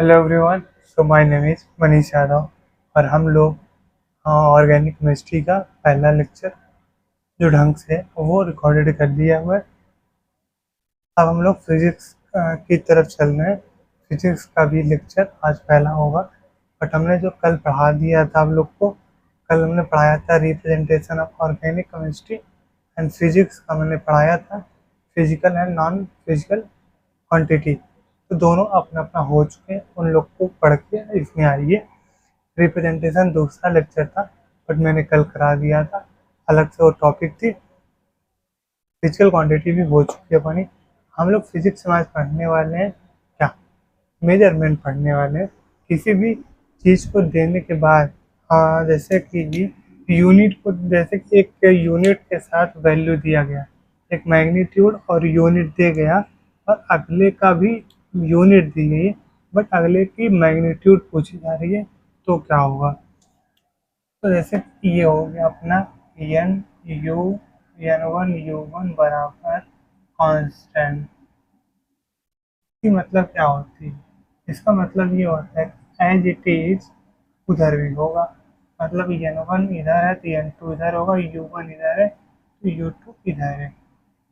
Hello everyone. So my name is Manish Yadav और हम लोग ऑर्गेनिक केमिस्ट्री का पहला लेक्चर जो ढंग से है वो रिकॉर्डेड कर लिया हुआ है। अब हम लोग फिजिक्स की तरफ चल रहे हैं। फिजिक्स का भी लेक्चर आज पहला होगा। बट हमने जो कल पढ़ा दिया था आप लोग को, कल हमने पढ़ाया था representation of organic chemistry and physics का मैंने पढ़ाया था physical and non physical quantity. तो दोनों अपना अपना हो चुके हैं, उन लोग को पढ़ के इसमें आइए। रिप्रेजेंटेशन दूसरा लेक्चर था बट मैंने कल करा दिया था, अलग से वो टॉपिक थी। फिजिकल क्वांटिटी भी हो चुकी है अपनी। हम लोग फिजिक्स में आज पढ़ने वाले हैं क्या, मेजरमेंट पढ़ने वाले हैं। किसी भी चीज़ को देने के बाद, हाँ, जैसे कि यूनिट को, जैसे कि एक यूनिट के साथ वैल्यू दिया गया, एक मैग्नीट्यूड और यूनिट दिया गया और अगले का भी यूनिट दी गई, बट अगले की मैग्नीट्यूड पूछी जा रही है, तो क्या होगा। तो जैसे ये हो गया अपना N U N one U one बराबर कांस्टेंट की मतलब क्या होती है। इसका मतलब ये होता है एज इट इज उधर भी होगा। मतलब एन वन इधर है तो एन टू इधर होगा, यू वन इधर है तो यू टू इधर है।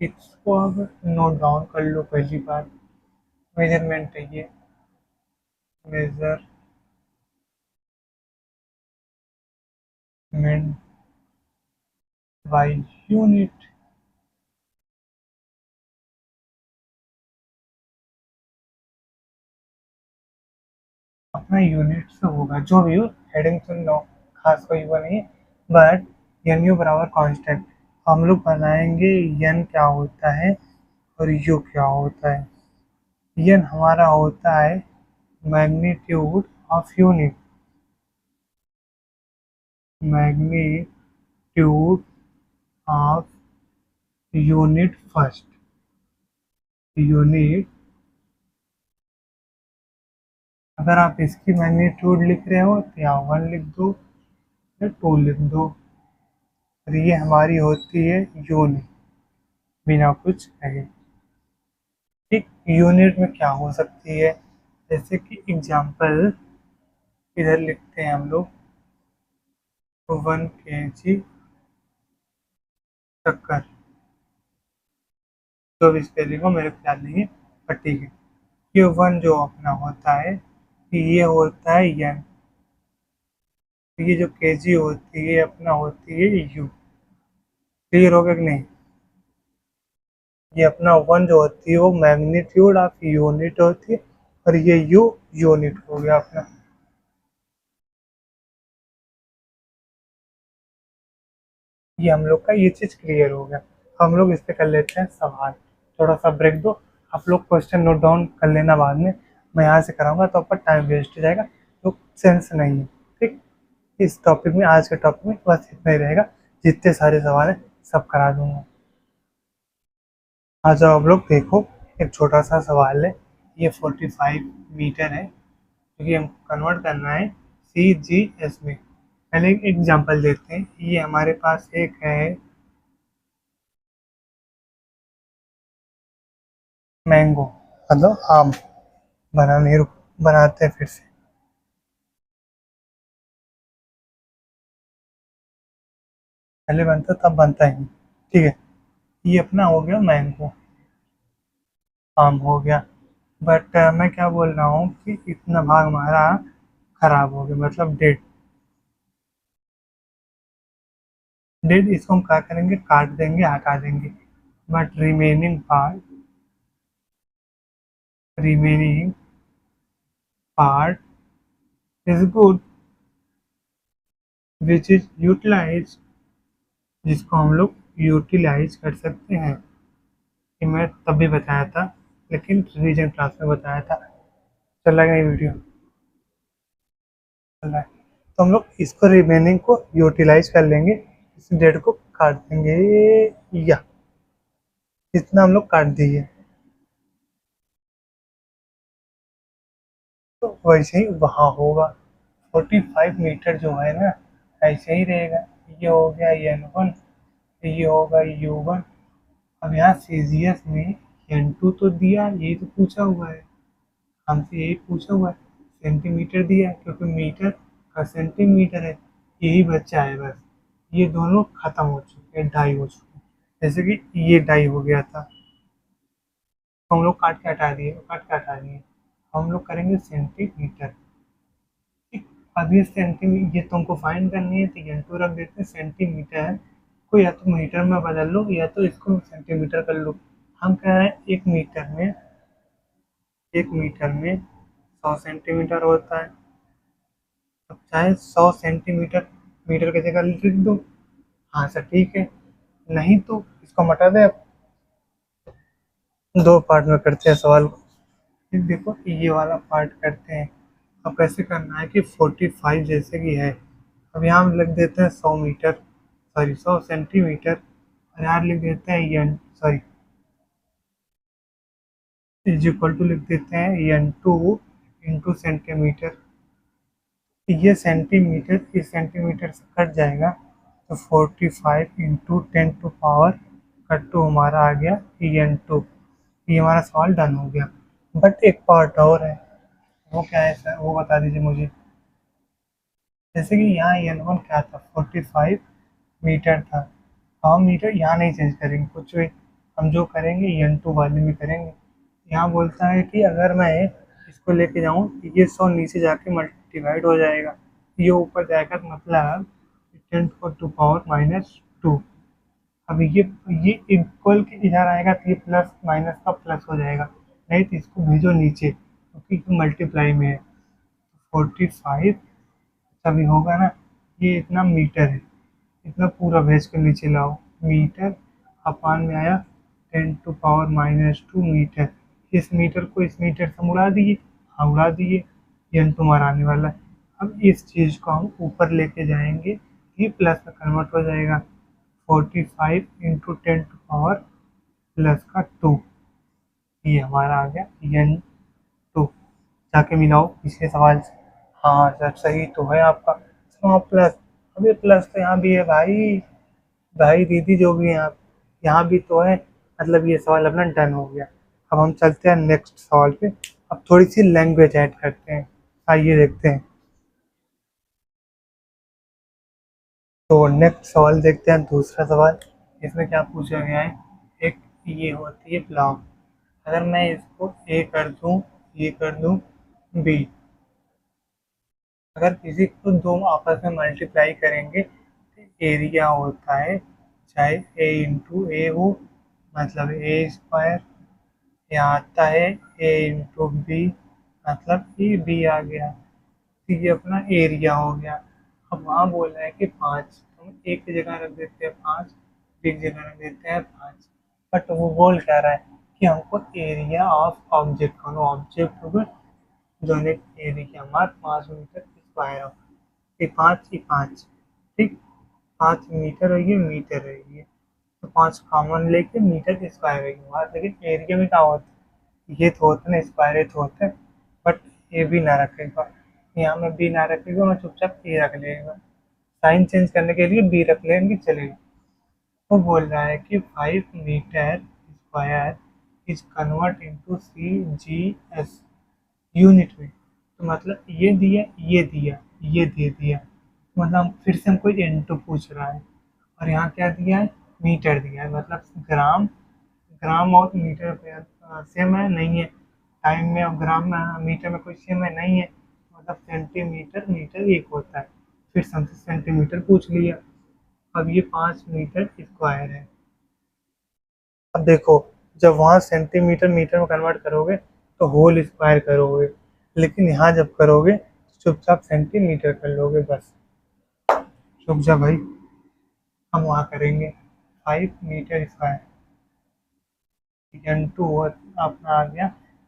इसको अब नोट डाउन कर लो। पहली बात मेजरमेंट है ये, मेजरमेंट बाय यूनिट। अपना यूनिट से होगा जो भी हो, हेडिंग सुन लो, खास कोई वो नहीं है। बट एन यू बराबर कांस्टेंट हम लोग बनाएंगे। एन क्या होता है और यू क्या होता है। एन हमारा होता है magnitude of unit, magnitude of unit first, unit. अगर आप इसकी मैग्नीट्यूड लिख रहे हो तो यहाँ वन लिख दो या टू लिख दो, और ये हमारी होती है यूनिट बिना कुछ कहे। ठीक, यूनिट में क्या हो सकती है, जैसे कि एग्जांपल इधर लिखते हैं हम लोग 1 kg शक्कर। जो भी स्पेलिंग हो मेरे को याद नहीं है, पर ठीक है। ये वन जो अपना होता है, ये होता है एन। ये जो केजी होती है अपना होती है यू। क्लियर हो गया कि नहीं। ये अपना वन जो होती है वो मैग्नीट्यूड ऑफ यूनिट होती है, और ये यू यूनिट हो गया अपना। ये हम लोग का ये चीज़ क्लियर हो गया। हम लोग इस पे कर लेते हैं सवाल। थोड़ा सा ब्रेक दो, आप लोग क्वेश्चन नोट डाउन कर लेना बाद में। मैं यहाँ से कराऊंगा तो आपका टाइम वेस्ट हो जाएगा, तो सेंस नहीं है। ठीक, इस टॉपिक में, आज के टॉपिक में बस इतना ही रहेगा। जितने सारे सवाल हैं सब करा दूंगा। आ जाओ आप लोग देखो, एक छोटा सा सवाल है। ये 45 मीटर है, क्योंकि हम कन्वर्ट करना है CGS में। पहले एक एग्जांपल देते हैं। ये हमारे पास एक है मैंगो, मतलब आम। बनाने रुक, बनाते हैं फिर से। पहले बनता तब बनता ही नहीं। ठीक है, ये अपना हो गया मैंगो, आम हो गया। बट मैं क्या बोल रहा हूँ कि इतना भाग हमारा खराब हो गया, मतलब डेड। डेड इसको हम क्या करेंगे, काट देंगे, हटा देंगे। But remaining part, remaining part is good which is utilize, जिसको हम लोग यूटिलाइज कर सकते हैं। कि मैं तभी बताया था, लेकिन रिवीजन क्लास में बताया था। चला गया ये वीडियो, चल रहा है। तो हम लोग इसको रिमेनिंग को यूटिलाइज कर लेंगे, इस डेट को काट देंगे, या इतना हम लोग काट दिए। तो वैसे ही वहाँ होगा। 45 मीटर जो है ना, ऐसे ही रहेगा। ये हो गया एन वन, ये होगा यू वन। अब यहाँ CGS में N2 तो दिया, यही तो पूछा हुआ है, हमसे यही पूछा हुआ है। सेंटीमीटर दिया है क्योंकि मीटर का सेंटीमीटर है, यही बच्चा है बस। ये दोनों खत्म हो चुके हैं, डाई हो चुके हैं। जैसे कि ये डाई हो गया था, तो हम लोग काट के हटा दिए, काट के हटा दिए। हम लोग करेंगे सेंटीमीटर। ठीक, अब ये सेंटीमीटर, ये तुमको फाइंड करनी है तो एन टू रख देते हैं, सेंटीमीटर है को या तो मीटर में बदल लो या तो इसको सेंटीमीटर कर लो। हम कह रहे हैं एक मीटर में 100 सेंटीमीटर होता है। अब चाहे 100 सेंटीमीटर मीटर की जगह लिख दो, हाँ सर ठीक है। नहीं तो इसको मटा दे। अब दो पार्ट में करते हैं सवाल को। फिर देखो ये वाला पार्ट करते हैं। अब कैसे करना है कि 45 जैसे कि है, अब यहाँ हम लिख देते हैं 100 मीटर, सॉरी 100 सेंटीमीटर, और यहाँ लिख देते हैं N, sorry is equal to लिख देते हैं एन टू इंटू सेंटीमीटर। ये सेंटीमीटर इस सेंटीमीटर से कट जाएगा, तो 45 into 10 to power cut two हमारा आ गया एन टू। ये हमारा सवाल डन हो गया। बट एक पार्ट और है, वो क्या है सर, वो बता दीजिए मुझे। जैसे कि यहाँ एन वन क्या था, 45 मीटर था। हम मीटर यहाँ नहीं चेंज करेंगे कुछ भी, हम जो करेंगे एन टू वाले में करेंगे। यहाँ बोलता है कि अगर मैं इसको लेके जाऊँ तो ये 100 नीचे जाके मल्टीप्लाइड हो जाएगा, ये ऊपर जाएगा, तो मतलब 10 टू पावर -2। अब ये इक्वल के इधर आएगा तो ये प्लस माइनस का प्लस हो जाएगा, नहीं तो इसको भेजो नीचे क्योंकि मल्टीप्लाई में है। 45 तभी होगा ना, ये इतना मीटर है, इतना पूरा भेज कर नीचे लाओ। मीटर अपान में आया 10 टू पावर -2 मीटर। इस मीटर को इस मीटर से उड़ा दिए, हाँ उड़ा दिए, ये तुम्हारा आने वाला है। अब इस चीज़ को हम ऊपर लेके जाएंगे, ये प्लस में कन्वर्ट हो जाएगा। 45 इंटू 10 टू पावर प्लस का 2, ये हमारा आ गया एन टू। जाके मिलाओ पिछले सवाल से। हाँ सर सही तो है आपका। हाँ प्लस, अभी प्लस तो यहाँ भी है भाई, भाई दीदी जो भी हैं आप, यहाँ भी तो है। मतलब ये सवाल अपना डन हो गया। अब हम चलते हैं नेक्स्ट सवाल पे। अब थोड़ी सी लैंग्वेज ऐड करते हैं, आइए देखते हैं। तो नेक्स्ट सवाल देखते हैं, दूसरा सवाल। इसमें क्या पूछा गया है, एक ये होती है प्लाव, अगर मैं इसको ए कर दूं, ये कर दूं बी, अगर किसी को दो आपस में मल्टीप्लाई करेंगे तो एरिया होता है, चाहे ए इंटू ए हो, मतलब ए स्क्वायर, यहाँ आता है ए इंटू बी, मतलब ए बी आ गया, तो ये अपना एरिया हो गया। अब वहाँ बोल रहा है कि 5, हम एक की जगह रख देते हैं 5, बी की जगह रख देते हैं 5। बट वो बोल क्या रहा है कि हमको एरिया ऑफ ऑब्जेक्ट, कौन ऑब्जेक्ट होगा, दोनों एरिया हमारा 5 मीटर स्क्वायर हो, ये 5 ठीक, 5 मीटर है, ये मीटर है, ये तो 5 कॉमन लेके मीटर स्क्वायर है हमारा। लेकिन एरिया में क्या होता है, ये तो होता है ना स्क्वायर, ये तो होता है। बट ये भी ना रखेगा, यहाँ में बी ना रखेगा, मैं चुपचाप ए रख लेगा, साइन चेंज करने के लिए बी रख लेंगे चलेगा। वो बोल रहा है कि 5 metre square is convert into CGS unit में। तो मतलब ये दिया, ये दिया, ये दे दिया, मतलब फिर से हमको इंटू पूछ रहा है, और यहाँ क्या दिया है, मीटर दिया है, मतलब ग्राम, ग्राम और मीटर पे सेम है नहीं है, टाइम में और ग्राम में मीटर में कोई सेम है नहीं है, मतलब सेंटीमीटर मीटर एक होता है। फिर से हमसे सेंटीमीटर पूछ लिया। अब ये 5 मीटर स्क्वायर है। अब देखो, जब वहाँ सेंटीमीटर मीटर में कन्वर्ट करोगे तो होल स्क्वायर करोगे, लेकिन यहाँ जब करोगे चुपचाप सेंटीमीटर कर लोगे बस। रुक जा भाई, हम वहाँ करेंगे 5 मीटर स्क्वायर, एन टू अपना आ गया,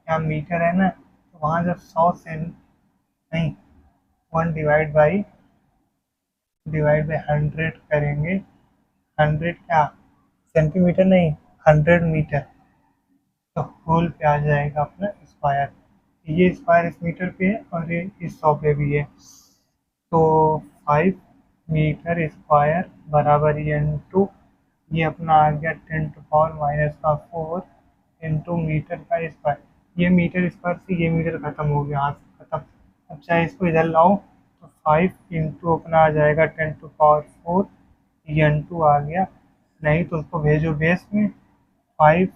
यहाँ मीटर है ना, तो वहाँ जब 100 सेंट, नहीं, 1 डिवाइड बाई 100 करेंगे, 100 क्या, सेंटीमीटर नहीं, 100 मीटर, तो होल पे आ जाएगा अपना स्क्वायर। ये स्क्वायर इस मीटर पे है और ये इस 100 पे भी है, तो 5 मीटर स्क्वायर बराबर इंटू, ये अपना आ गया 10 टू पावर -4 इंटू मीटर का स्क्वायर। ये मीटर स्क्वायर से ये मीटर खत्म हो गया, हाथ से खत्म, अब चाहे इसको इधर लाओ तो 5 अपना आ जाएगा 10⁴ n2 आ गया, नहीं तो उसको भेजो बेस में। 5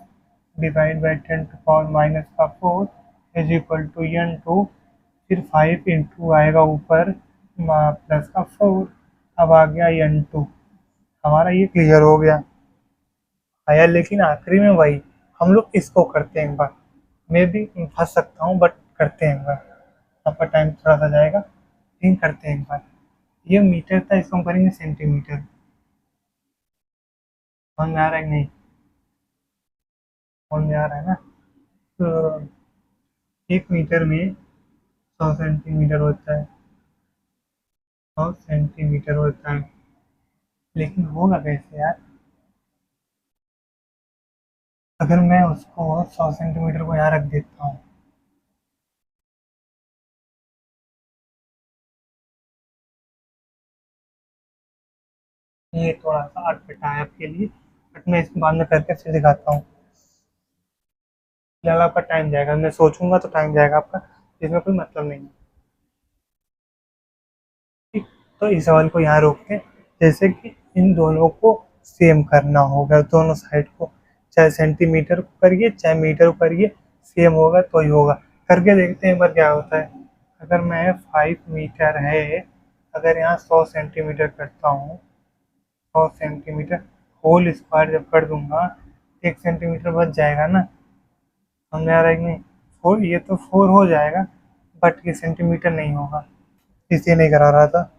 ÷ 10⁻⁻⁴ इज इक्वल टू n2, फिर 5 आएगा ऊपर प्लस का 4, अब आ गया n2। हमारा ये क्लियर हो गया आया, लेकिन आखिरी में वही हम लोग इसको करते हैं एक बार। मैं भी फंस सकता हूँ बट करते हैं एक बार, आपका टाइम थोड़ा सा जाएगा लेकिन करते हैं एक बार। ये मीटर था, इसको हम करेंगे सेंटीमीटर। समझ में आ रहा है कि नहीं? समझ में आ रहा है ना? तो 1 मीटर में 100 सेंटीमीटर होता है, 100 सेंटीमीटर होता है, लेकिन होगा कैसे यार? अगर मैं उसको 100 सेंटीमीटर को यहाँ रख देता हूँ, ये थोड़ा सा अटपटा है आपके लिए, बट मैं इसको बाद में करके फिर दिखाता हूँ। फिलहाल आपका टाइम जाएगा, मैं सोचूंगा तो टाइम जाएगा आपका, इसमें कोई मतलब नहीं है। ठीक, तो इस सवाल को यहाँ रोकते हैं। जैसे कि इन दोनों को सेम करना होगा, दोनों साइड को, चाहे सेंटीमीटर को करिए चाहे मीटर को करिए, सेम होगा तो ही होगा। करके देखते हैं एक बार क्या होता है। अगर मैं 5 मीटर है, अगर यहाँ 100 सेंटीमीटर करता हूँ, 100 सेंटीमीटर होल स्क्वायर जब कर दूंगा, 1 सेंटीमीटर बच जाएगा ना? समझ आ रहा है कि नहीं? फोर, ये तो 4 हो जाएगा, बट ये सेंटीमीटर नहीं होगा, इसलिए नहीं करा रहा था।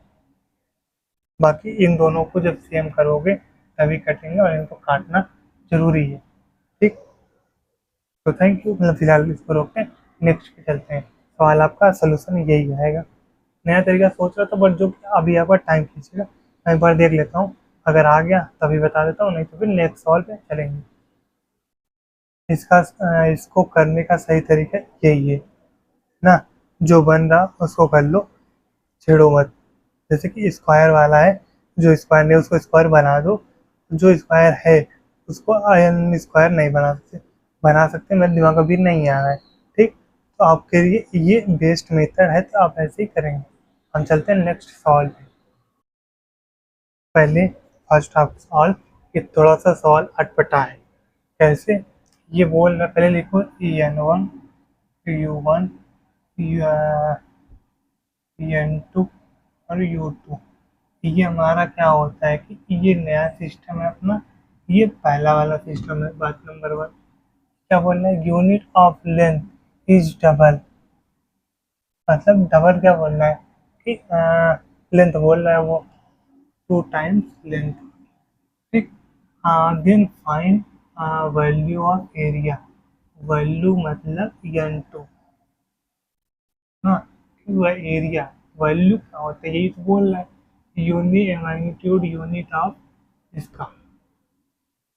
बाकी इन दोनों को जब सेम करोगे तभी कटेंगे, और इनको काटना जरूरी है। ठीक, तो थैंक यू, मतलब फिलहाल इसको रोकते हैं, नेक्स्ट पे चलते हैं। सवाल आपका सोल्यूशन यही आएगा। नया तरीका सोच रहा था बट जो अभी आपका टाइम खींचेगा, मैं एक बार देख लेता हूँ, अगर आ गया तभी बता देता हूँ, नहीं तो फिर नेक्स्ट सवाल पे चलेंगे। इसको करने का सही तरीका यही है ना, जो बन रहा उसको कर लो, छेड़ो मत। जैसे कि स्क्वायर वाला है, जो स्क्वायर नहीं उसको स्क्वायर बना दो, जो स्क्वायर है उसको आयन स्क्वायर नहीं बना सकते, मेरे दिमाग अभी नहीं आ रहा है। ठीक, तो आपके लिए ये बेस्ट मेथड है, तो आप ऐसे ही करेंगे। हम चलते हैं नेक्स्ट सवाल पे। पहले फर्स्ट हाफ सवाल, ये थोड़ा सा सवाल अटपटा है। कैसे? ये बोल रहा, पहले लिखो en1, u1, en2 और u2। ये हमारा क्या होता है कि ये नया सिस्टम है अपना, ये पहला वाला सिस्टम है। बात नंबर 1 क्या बोल रहा है? Unit of length is double, मतलब डबल क्या बोल रहा है कि लेंथ बोल रहा है वो, 2 टाइम्स लेंथ। ठीक, then find value of area, value मतलब n2। हाँ, वह एरिया, वैल्यू क्या होता है यही तो बोल रहा है, यूनिट मैग्नीट्यूड यूनिट ऑफ इसका।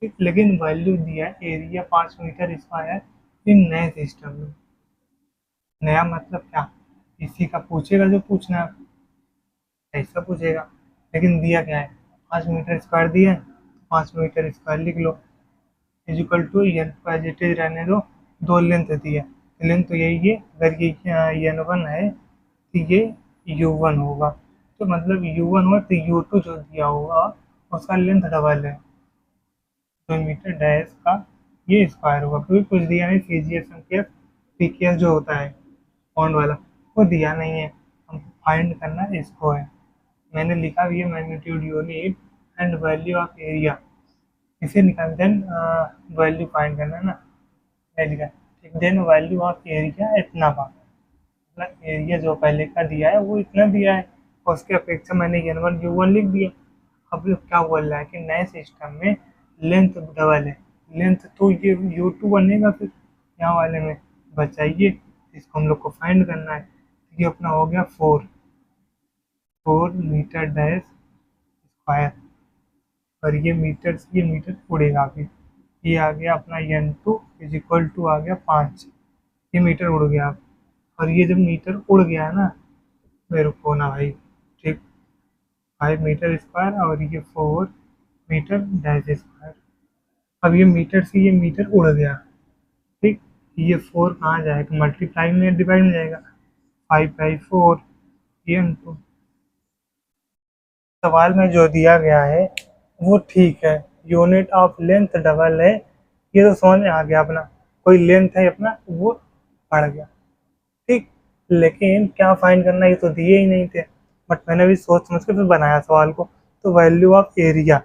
ठीक, लेकिन वैल्यू दिया है एरिया 5 मीटर स्क्वायर इन नए सिस्टम में। नया मतलब क्या? इसी का पूछेगा जो पूछना है, ऐसा पूछेगा। लेकिन दिया क्या है? 5 मीटर स्क्वायर दिया है, 5 मीटर स्क्वायर लिख लो, इजिकल टू एन को एज इट इज रहने दो। दो लेंथ दी है, लेंथ तो यही है, अगर ये n1 है तो ये u1 होगा, तो मतलब u1 हुआ तो u2 जो दिया होगा उसका लेंथ डबल है, 2 मीटर डैश का ये स्क्वायर होगा, क्योंकि कुछ दिया नहीं। सी जी एस एम के एस पी के एस जो होता है पॉइंट वाला, वो दिया नहीं है, हम फाइंड करना इसको है। मैंने लिखा भी है magnitude unit and value of area, इसे निकाल देन वैल्यू फाइंड करना है ना, नहीं लिखा। ठीक, देन वैल्यू ऑफ एरिया इतना बार, मतलब एरिया जो पहले का दिया है वो इतना दिया है, और उसके अपेक्षा मैंने n1 u1 लिख दिया। अब ये क्या बोल रहा है कि नए सिस्टम में लेंथ डबल है, लेंथ तो ये u2 बनेगा फिर यहाँ वाले में, बचाइए, इसको हम लोग को फाइंड करना है। ये अपना हो गया 4 मीटर डैश स्क्वायर, और ये मीटर से ये मीटर उड़ेगा फिर, ये आ गया अपना n2 इज इक्वल टू आ गया 5, ये मीटर उड़ गया। और ये जब मीटर उड़ गया है ना, मेरे को ना भाई, ठीक, 5 मीटर स्क्वायर और ये 4 मीटर डैश स्क्वायर। अब ये मीटर से ये मीटर उड़ गया। ठीक, ये 4 कहाँ जाएगा? मल्टीप्लाई में डिवाइड में जाएगा, 5/4 सवाल में जो दिया गया है वो ठीक है। यूनिट ऑफ लेंथ डबल है, ये तो समझ में आ गया अपना। कोई लेंथ है अपना, वो बढ़ गया, ठीक। लेकिन क्या फाइंड करना, ये तो दिए ही नहीं थे। बट मैंने भी सोच समझ के फिर बनाया सवाल को। तो वैल्यू ऑफ एरिया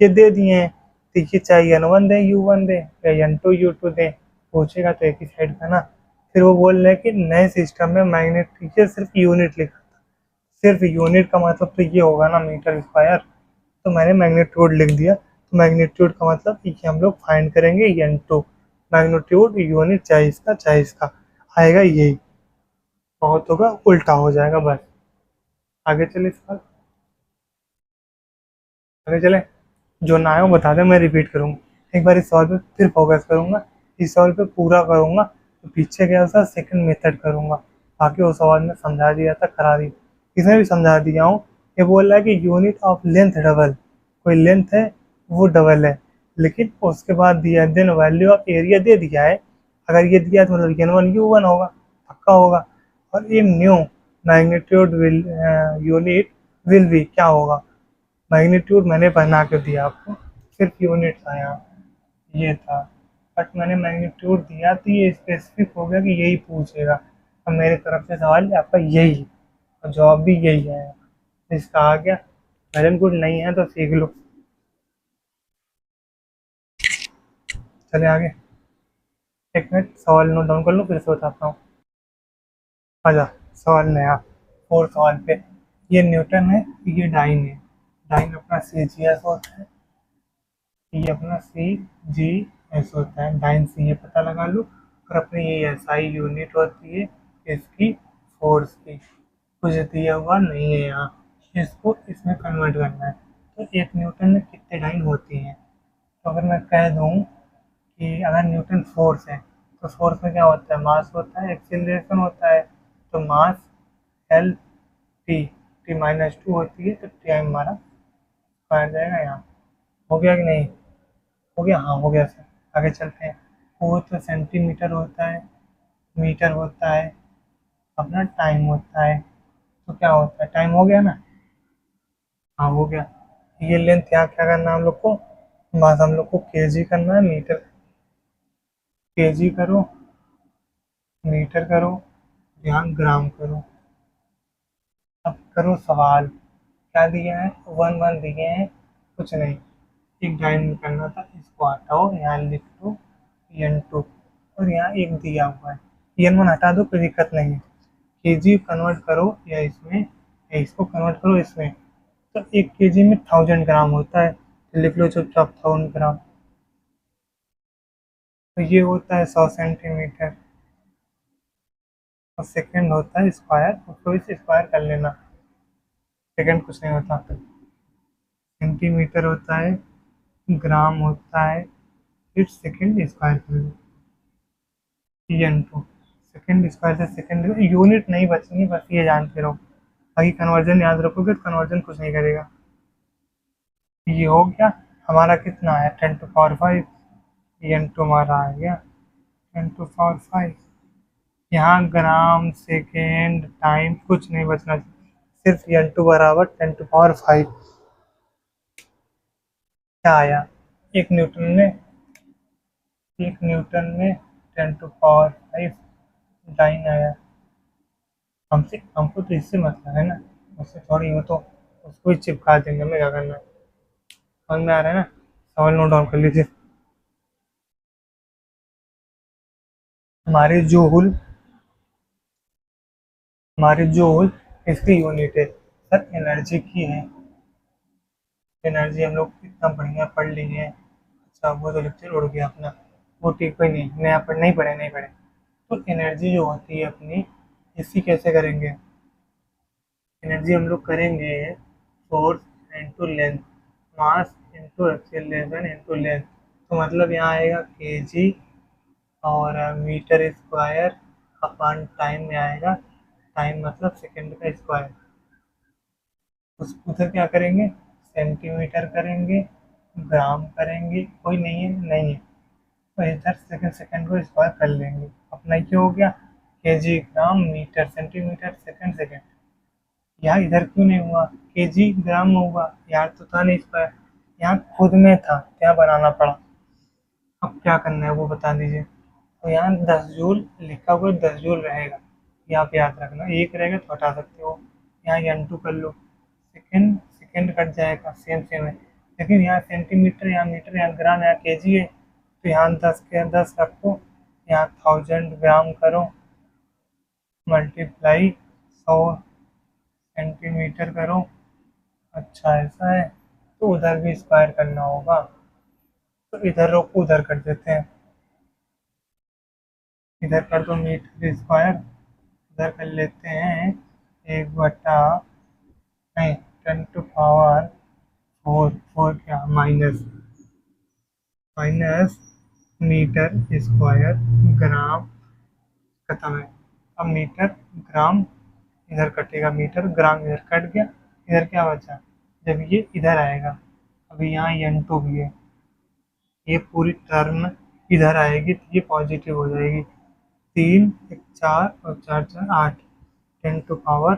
ये दे दिए हैं, तो ये चाहे n1 दें u1 दें या n2 u2 दें, पूछेगा तो एक ही साइड का ना। फिर वो बोल रहे हैं कि नए सिस्टम में मैग्नेट ये सिर्फ यूनिट लिखा, सिर्फ यूनिट का मतलब तो ये होगा ना मीटर स्क्वायर। तो मैंने मैग्नीट्यूड लिख दिया। तो मैग्नीट्यूड का मतलब ये हम लोग फाइंड करेंगे n2 मैग्नीट्यूड यूनिट, चाहे इसका आएगा यही, बहुत होगा उल्टा हो जाएगा बस। आगे चले सवाल, आगे चले। जो ना आए वो बता दें, मैं रिपीट करूँगा। एक बार इस सवाल पे फिर फोकस करूँगा, इस सवाल पे पूरा करूँगा, तो पीछे गया उसका सेकंड मेथड करूँगा। बाकी वो सवाल में समझा दिया था, करा दी, इसमें भी समझा दिया हूँ। ये बोल रहा है कि यूनिट ऑफ लेंथ डबल, कोई लेंथ है वो डबल है, लेकिन उसके बाद दिया देन वैल्यू ऑफ एरिया दे दिया है। अगर ये दिया तो मतलब n1 u1 होगा, पक्का होगा। और ये new magnitude will unit will be क्या होगा, मैग्नीट्यूड मैंने बना के दिया आपको, सिर्फ यूनिट था यहाँ, ये था। बट मैंने मैग्नीट्यूड दिया तो ये स्पेसिफिक हो गया कि यही पूछेगा। अब मेरे तरफ से सवाल आपका यही है और जवाब भी यही है, इसका आ गया। वेल एंड गुड, नहीं है तो सीख लो। चले आगे, एक मिनट सवाल नोट डाउन कर लो फिर से बताता हूँ। आजा, सवाल नया, फोर्थ सवाल पे। ये न्यूटन है, ये डाइन है। डाइन अपना सी जी एस होता है, ये अपना सी जी एस होता है। डाइन से ये पता लगा लो। और अपनी ये एस आई यूनिट होती है इसकी, फोर्स की। कुछ दिया हुआ नहीं है यहाँ, इसको इसमें कन्वर्ट करना है। तो एक न्यूटन में कितने डाइन होती हैं। तो अगर मैं कह दूँ कि अगर न्यूटन फोर्स है, तो फोर्स में क्या होता है, मास होता है, एक्सीलरेशन होता है। तो मास एल टी, टी-2 होती है, तो टाइम हमारा आ जाएगा यहाँ। हो गया कि नहीं, हो गया, हाँ हो गया सर। आगे चलते हैं। वो तो सेंटीमीटर होता है, मीटर होता है, अपना टाइम होता है। तो क्या होता है, टाइम हो गया ना, हाँ हो गया। ये लेंथ यहाँ क्या करना है हम लोग को, बस हम लोग को केजी करना है, मीटर, केजी करो, मीटर करो, यहाँ ग्राम करो। अब करो सवाल, क्या दिया है, वन वन दिए हैं, कुछ नहीं। एक डाइन में करना था, इसको हटाओ, यहाँ लिख दो n2, और यहाँ एक दिया हुआ है, n1 हटा दो, कोई दिक्कत नहीं है। केजी कन्वर्ट करो या इसमें, या इसको कन्वर्ट करो इसमें। तो एक केजी में 1000 ग्राम होता है, तो लिख लो चुपचाप 1000 ग्राम। तो ये होता है 100 सेंटीमीटर। और सेकंड होता है स्क्वायर, उसको भी स्क्वायर कर लेना, सेकंड कुछ नहीं होता। सेंटीमीटर होता है, ग्राम होता है, फिर सेकंड स्क्वायर कर लो, n2। सेकंड स्क्वायर से सेकंड यूनिट नहीं बचनी, बस ये जानते रहो। बाकी कन्वर्जन याद रखोगे तो कन्वर्जन कुछ नहीं करेगा। ये हो गया हमारा, कितना है 10⁵, n2 हमारा आ गया 10⁵। यहाँ ग्राम सेकेंड टाइम कुछ नहीं बचना, सिर्फ n2 बराबर 10⁵। क्या आया, एक न्यूटन में, एक न्यूटन में 10⁵ डाइन आया। हमसे, हमको तो इससे मतलब है ना, उससे थोड़ी हो तो उसको ही चिपका देंगे, हमें क्या करना है। समझ में आ रहा है ना, सवाल नोट डाउन कर लीजिए। हमारे जूल, हमारे जूल इसकी यूनिट है सर, एनर्जी की है। एनर्जी हम लोग इतना बढ़िया पढ़ लिए हैं। अच्छा वो तो लेक्चर उड़ गया अपना, वो ठीक, कोई नहीं, नया पढ़, नहीं पढ़े, नहीं पढ़े। तो एनर्जी जो होती है अपनी, इसकी कैसे करेंगे, एनर्जी हम लोग करेंगे force into length, mass into acceleration into length. तो मतलब यहाँ आएगा केजी, और मीटर स्क्वायर अपॉन टाइम में आएगा, टाइम मतलब सेकंड का स्क्वायर। उस उधर क्या करेंगे, सेंटीमीटर करेंगे, ग्राम करेंगे, कोई नहीं है, नहीं है। तो इधर सेकंड, सेकंड को स्क्वायर कर लेंगे, अपना ये हो गया। केजी, ग्राम, मीटर, सेंटीमीटर, सेकंड, सेकंड। यहाँ इधर क्यों नहीं हुआ? केजी ग्राम में हुआ यार, तो था नहीं स्क्वायर, यहाँ खुद में था, क्या बनाना पड़ा। अब क्या करना है वो बता दीजिए। तो यहाँ 10 जूल लिखा हुआ 10 जूल रहेगा, ये आप याद रखना। एक रहेगा तो हटा सकते हो, यहाँ n2 कर लो। सेकंड, सेकंड कट जाएगा, सेम सेम है। लेकिन यहाँ सेंटीमीटर, यहाँ मीटर, यहाँ ग्राम, यहाँ केजी है, तो यहाँ 10 के 10 रखो, यहाँ 1000 ग्राम करो, मल्टीप्लाई 100 सेंटीमीटर करो। अच्छा ऐसा है, तो उधर भी स्क्वायर करना होगा, तो इधर रोको, उधर कर देते हैं। इधर कर दो मीटर स्क्वायर, इधर कर लेते हैं 1 बटा, नहीं 10 टू पावर 4, 4 क्या माइनस, माइनस मीटर स्क्वायर ग्राम, खत्म है। अब मीटर ग्राम इधर कटेगा, मीटर ग्राम इधर कट गया, इधर क्या बचा, जब ये इधर आएगा, अभी यहाँ n2 भी है, ये पूरी टर्म इधर आएगी तो ये पॉजिटिव हो जाएगी। 3 एक 4 और 4 4 8, 10 टू पावर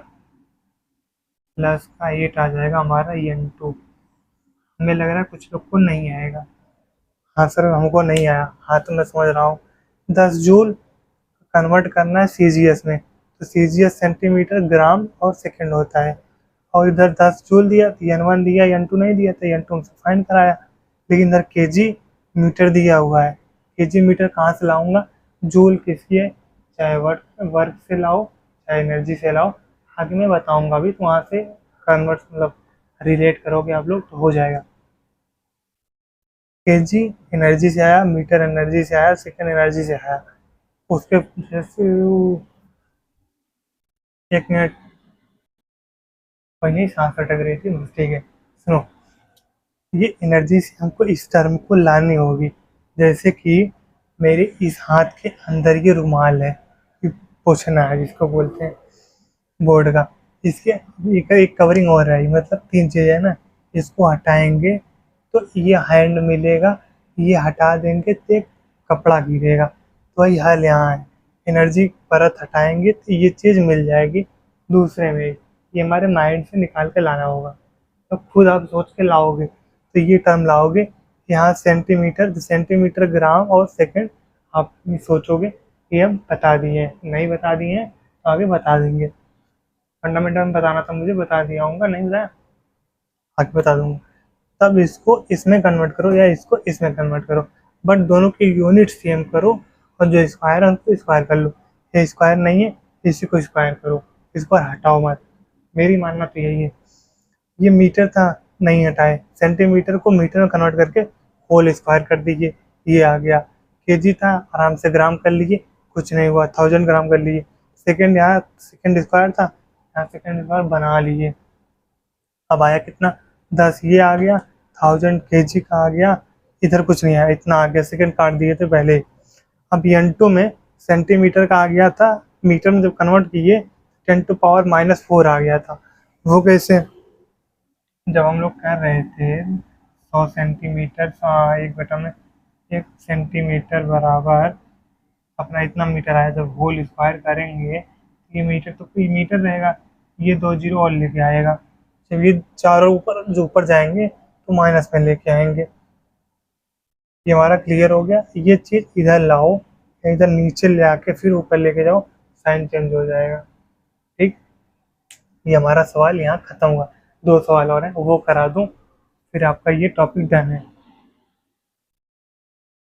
प्लस का 8 आ जाएगा हमारा n2। हमें लग रहा है कुछ लोग को नहीं आएगा। हाँ सर हमको नहीं आया, हाँ तो मैं समझ रहा हूँ। 10 जूल कन्वर्ट करना है सीजीएस में, तो सीजीएस सेंटीमीटर, ग्राम और सेकंड होता है। और इधर 10 जूल दिया तो n1 दिया, n2 नहीं दिया तो n2 हमसे फाइंड कराया। लेकिन इधर केजी मीटर दिया हुआ है, केजी मीटर कहाँ से लाऊंगा, जूल किसी है, चाहे वर्क वर्क से लाओ चाहे एनर्जी से लाओ, आगे मैं बताऊंगा अभी, तो वहाँ से कन्वर्ट मतलब रिलेट करोगे आप लोग तो हो जाएगा। केजी एनर्जी से आया, मीटर एनर्जी से आया, सेकंड एनर्जी से आया, उसके जैसे 1 मिनट पहले ही सांस अटक रही थी, बस ठीक है सुनो। ये एनर्जी से हमको इस टर्म को लानी होगी, जैसे कि मेरे इस हाथ के अंदर ये रुमाल है, ये पोछना है जिसको बोलते हैं बोर्ड का, इसके एक कवरिंग और है, मतलब 3 चीज़ है ना, इसको हटाएंगे तो ये हैंड मिलेगा, ये हटा देंगे तो एक कपड़ा गिरेगा, तो वही हल यहाँ है। एनर्जी परत हटाएंगे तो ये चीज़ मिल जाएगी दूसरे में, ये हमारे माइंड से निकाल के लाना होगा, तो खुद आप सोच के लाओगे तो ये टर्म लाओगे। यहाँ सेंटीमीटर, सेंटीमीटर, ग्राम और सेकंड आप ये सोचोगे, ये हम बता दिए हैं, नहीं बता दिए हैं तो आगे बता देंगे। फंडामेंटल में बताना था मुझे, बता दिया हूँ, नहीं बताया आगे बता दूंगा। तब इसको इसमें कन्वर्ट करो या इसको इसमें कन्वर्ट करो, बट दोनों की यूनिट सेम करो, और जो स्क्वायर है उनको स्क्वायर कर लो। ये स्क्वायर नहीं है, इसी को स्क्वायर करो, इसको हटाओ मत, मेरी मानना तो यही है। ये मीटर था, नहीं हटाए, सेंटीमीटर को मीटर में कन्वर्ट करके होल स्क्वायर कर दीजिए, ये आ गया। केजी था, आराम से ग्राम कर लीजिए, कुछ नहीं हुआ, 1000 ग्राम कर लीजिए। सेकंड, यहाँ सेकंड स्क्वायर था, यहाँ सेकंड स्क्वायर बना लीजिए। अब आया कितना, 10, ये आ गया, 1000 केजी का आ गया, इधर कुछ नहीं आया, इतना आ गया, सेकंड काट दिए थे पहले। अब n2 में सेंटीमीटर का आ गया था, मीटर में जब कन्वर्ट किए 10 टू पावर -4 आ गया था। वो कैसे, जब हम लोग कर रहे थे 100 सेंटीमीटर, 1 सेंटीमीटर बराबर अपना इतना मीटर आया, जब होल स्क्वायर करेंगे ये मीटर तो कोई मीटर रहेगा, ये 2 जीरो और लेके आएगा, जब ये चारों ऊपर जो ऊपर जाएंगे तो माइनस में लेके आएंगे। ये हमारा क्लियर हो गया, ये चीज़ इधर लाओ या इधर नीचे ले आके फिर ऊपर लेके जाओ, साइन चेंज हो जाएगा। ठीक, ये हमारा सवाल यहाँ खत्म हुआ, 2 सवाल और हैं वो करा दूँ, फिर आपका ये टॉपिक डन है।